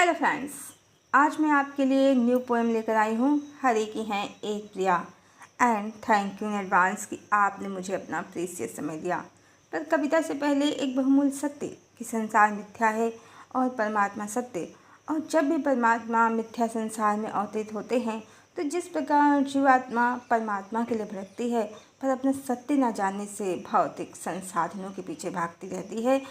Hello friends, आज मैं आपके लिए न्यू पोएम लेकर आई हूँ। हरी की हैं एक Priya and thank you in advance कि आपने मुझे अपना प्रीशियस समय दिया। पर कविता से पहले एक बहुमूल्य सत्य कि संसार मिथ्या है और परमात्मा सत्य। और जब भी परमात्मा मिथ्या संसार में अवतरित होते हैं तो जिस प्रकार जीवात्मा परमात्मा के लिए भटकती है पर अपना सत्य न जानने से भौतिक संसाधनों के पीछे भागती रहती है,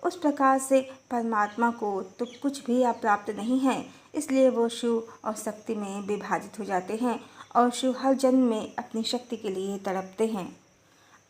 उस प्रकार से परमात्मा को तो कुछ भी अप्राप्त नहीं है। इसलिए वो शिव और शक्ति में विभाजित हो जाते हैं और शिव हर जन्म में अपनी शक्ति के लिए तड़पते हैं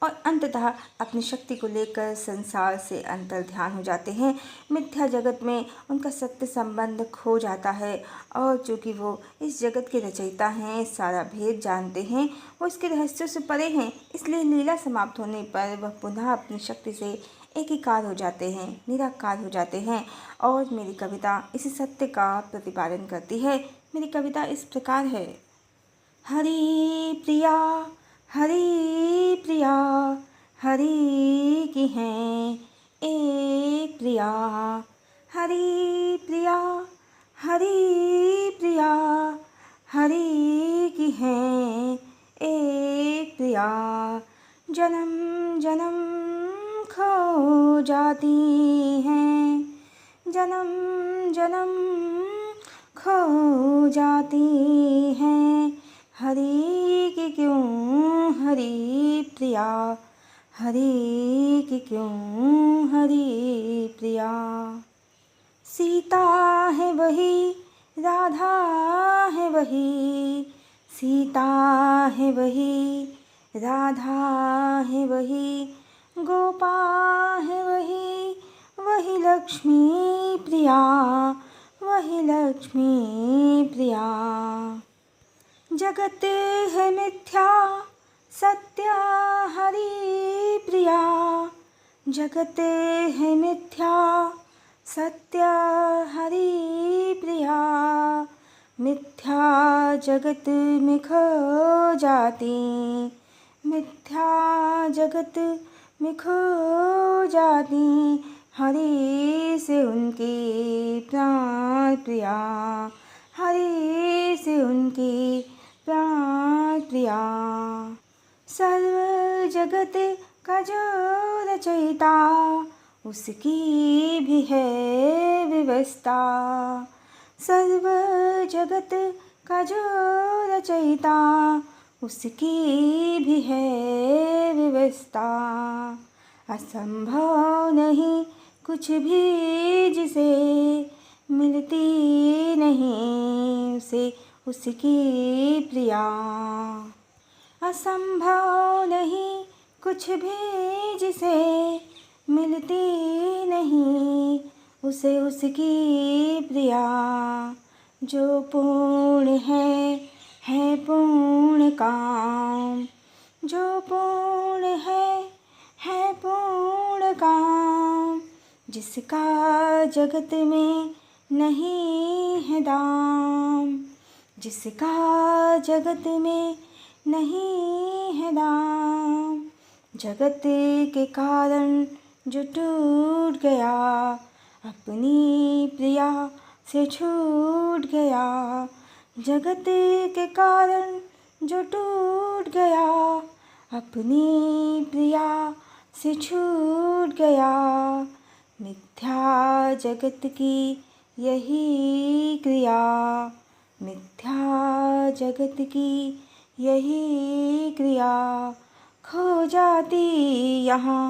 और अंततः अपनी शक्ति को लेकर संसार से अंतर्ध्यान हो जाते हैं। मिथ्या जगत में उनका सत्य संबंध खो जाता है और चूँकि वो इस जगत के रचयिता हैं, सारा भेद जानते हैं, वो इसके रहस्यों से परे हैं, इसलिए लीला समाप्त होने पर वह पुनः अपनी शक्ति से एकीकार हो जाते हैं, निराकार हो जाते हैं। और मेरी कविता इसी सत्य का प्रतिपादन करती है। मेरी कविता इस प्रकार है। हरि प्रिया, हरि प्रिया, हरि की हैं एक प्रिया। हरि प्रिया, हरि प्रिया, हरि की हैं एक प्रिया। जन्म जन्म खो जाती हैं, जन्म जन्म खो जाती हैं। हरि की क्यों हरि प्रिया, हरि की क्यों हरि प्रिया। सीता है वही, राधा है वही, सीता है वही, राधा है वही, गोपा है वही, वही लक्ष्मी प्रिया, वही लक्ष्मी प्रिया। जगत है मिथ्या, सत्य हरि प्रिया। जगत है मिथ्या, सत्य हरि प्रिया। मिथ्या जगत में खो जाती, मिथ्या जगत में खो जाती। हरि से उनकी प्राण प्रिया, हरि से उनकी प्राण प्रिया। सर्व जगत का जो रचयिता, उसकी भी है व्यवस्था। सर्व जगत का जो रचयिता, उसकी भी है व्यवस्था। असंभव नहीं कुछ भी जिसे मिलती नहीं उसे उसकी प्रिया। असंभव नहीं कुछ भी जिसे मिलती नहीं उसे उसकी प्रिया। जो पूर्ण है पूर्ण काम, जो पूर्ण है पूर्ण काम। जिसका जगत में नहीं है दाम, जिसका जगत में नहीं है दाम। जगत के कारण जो टूट गया, अपनी प्रिया से छूट गया। जगत के कारण जो टूट गया, अपनी प्रिया से छूट गया। मिथ्या जगत की यही क्रिया, मिथ्या जगत की यही क्रिया। खो जाती यहाँ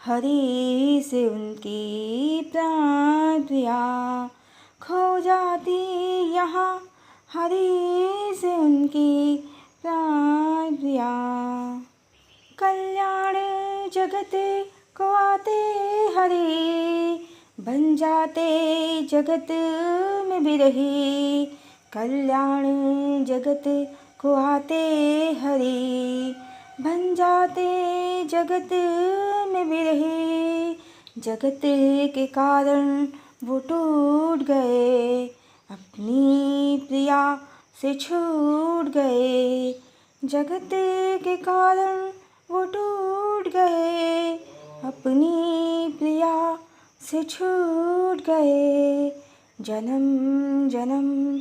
हरि से उनकी प्राण प्रिया। खो जाती यहाँ हरि से उनकी प्राण प्रिया। कल्याण जगत को आते हरि, बन जाते जगत में बिरही। कल्याण जगत को आते हरि, बन जाते जगत में बिरही। जगत के कारण वो टूट गए, अपनी प्रिया से छूट गए। जगत के कारण वो टूट गए, अपनी प्रिया से छूट गए। जन्म जन्म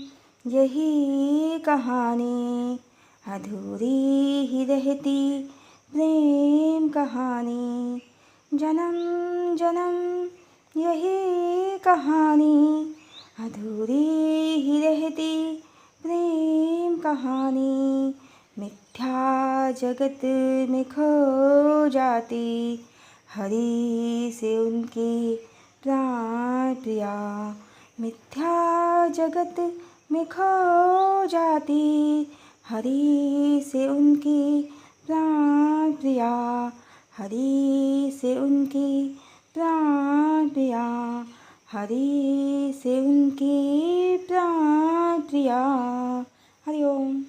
यही कहानी, अधूरी ही रहती प्रेम कहानी। जन्म जन्म यही कहानी, अधूरी ही रहती प्रेम कहानी। मिथ्या जगत में खो जाती, हरि से उनकी प्राण प्रिया। मिथ्या जगत में खो जाती, हरि से उनकी प्राण प्रिया। हरि से उनकी प्राण प्रिया, हरि से उनकी प्राण प्रिया। हरि ओम।